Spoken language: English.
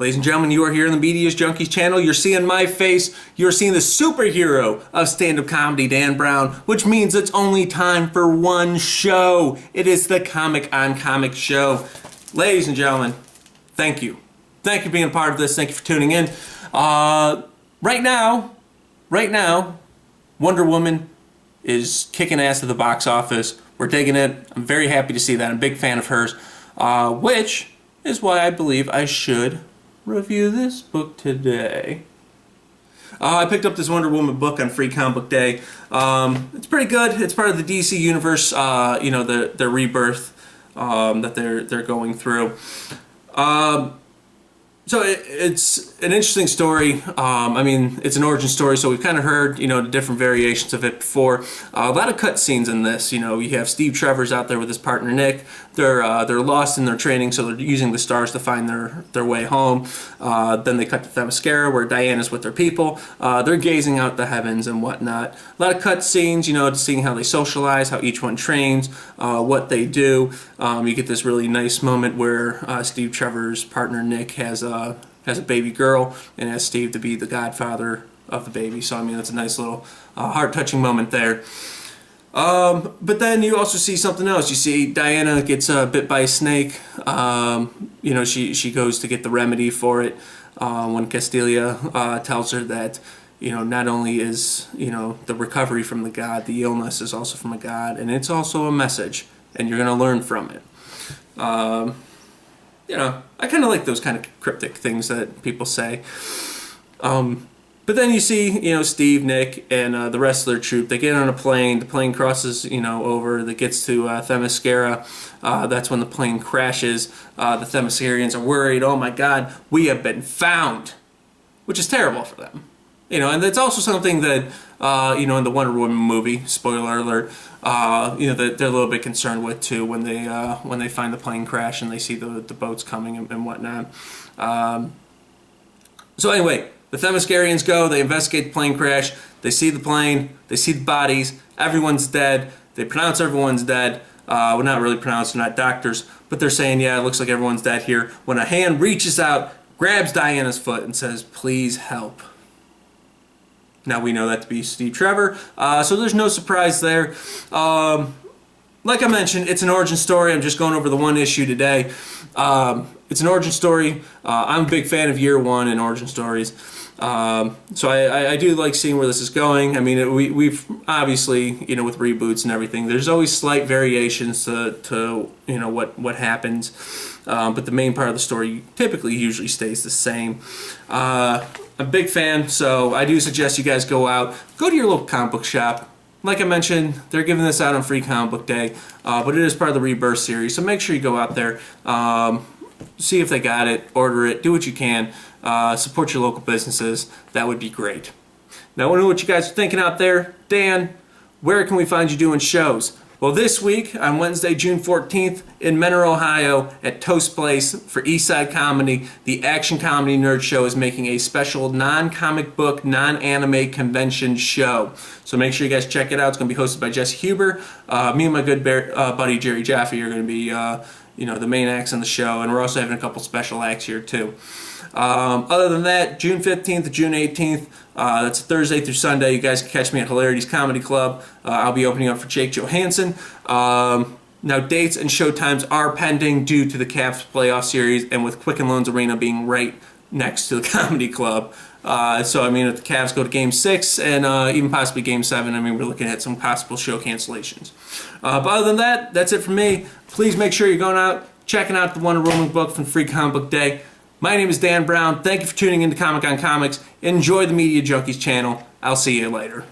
Ladies and gentlemen, you are here on the Media's Junkies channel. You're seeing my face. You're seeing the superhero of stand-up comedy, Dan Brown, which means it's only time for one show. It is the Comic on Comics show. Ladies and gentlemen, thank you. Thank you for being a part of this. Thank you for tuning in. Right now, Wonder Woman is kicking ass at the box office. We're digging it. I'm very happy to see that. I'm a big fan of hers, which is why I believe I should review this book today. I picked up this Wonder Woman book on Free Comic Book Day. It's pretty good. It's part of the DC universe, their rebirth that they're going through. So it's an interesting story. I mean, it's an origin story, so we've kind of heard, the different variations of it before. A lot of cutscenes in this. You have Steve Trevor's out there with his partner Nick. They're lost in their training, so they're using the stars to find their way home. Then they cut to Themyscira, where Diana's with their people. They're gazing out the heavens and whatnot. A lot of cutscenes, to seeing how they socialize, how each one trains, what they do. You get this really nice moment where Steve Trevor's partner Nick has a baby girl and asks Steve to be the godfather of the baby. So I mean, that's a nice little heart-touching moment there. But then you also see something else. You see Diana gets bit by a snake. She goes to get the remedy for it when Castilia tells her that not only is the recovery from the god, the illness is also from a god, and it's also a message, and you're going to learn from it. I kind of like those kind of cryptic things that people say. But then you see, Steve, Nick, and the rest of their troop. They get on a plane. The plane crosses, over. That gets to Themyscira. That's when the plane crashes. The Themyscirians are worried. Oh my God, we have been found, which is terrible for them. And that's also something that, in the Wonder Woman movie, spoiler alert, that they're a little bit concerned with too when they find the plane crash and they see the boats coming and whatnot. So anyway, the Themyscirians go, they investigate the plane crash, they see the plane, they see the bodies, everyone's dead, they pronounce everyone's dead. Well, not really pronounced, they're not doctors, but they're saying, yeah, it looks like everyone's dead here, when a hand reaches out, grabs Diana's foot and says, please help. Now we know that to be Steve Trevor, so there's no surprise there. Like I mentioned, it's an origin story. I'm just going over the one issue today. It's an origin story. I'm a big fan of year one in origin stories. So I do like seeing where this is going. I mean, we've obviously, with reboots and everything, there's always slight variations to what happens. But the main part of the story typically usually stays the same. I'm a big fan, so I do suggest you guys go to your local comic book shop. Like I mentioned, they're giving this out on Free Comic Book Day, but it is part of the Rebirth series, so make sure you go out there, see if they got it, order it, do what you can, support your local businesses. That would be great. Now, I want to know what you guys are thinking out there. Dan, where can we find you doing shows? Well, this week, on Wednesday, June 14th, in Mentor, Ohio, at Toast Place for Eastside Comedy, the Action Comedy Nerd Show is making a special non-comic book, non-anime convention show. So make sure you guys check it out. It's going to be hosted by Jesse Huber. Me and my good buddy Jerry Jaffe are going to be, the main acts on the show, and we're also having a couple special acts here, too. Other than that, June 15th to June 18th, that's Thursday through Sunday. You guys can catch me at Hilarities Comedy Club. I'll be opening up for Jake Johansson. Now, dates and showtimes are pending due to the Cavs playoff series and with Quicken Loans Arena being right next to the Comedy Club. So, I mean, if the Cavs go to Game 6 and even possibly Game 7, I mean, we're looking at some possible show cancellations. But other than that, that's it from me. Please make sure you're going out, checking out the Wonder Woman book from Free Comic Book Day. My name is Dan Brown. Thank you for tuning in to Comic on Comics. Enjoy the Media Junkies channel. I'll see you later.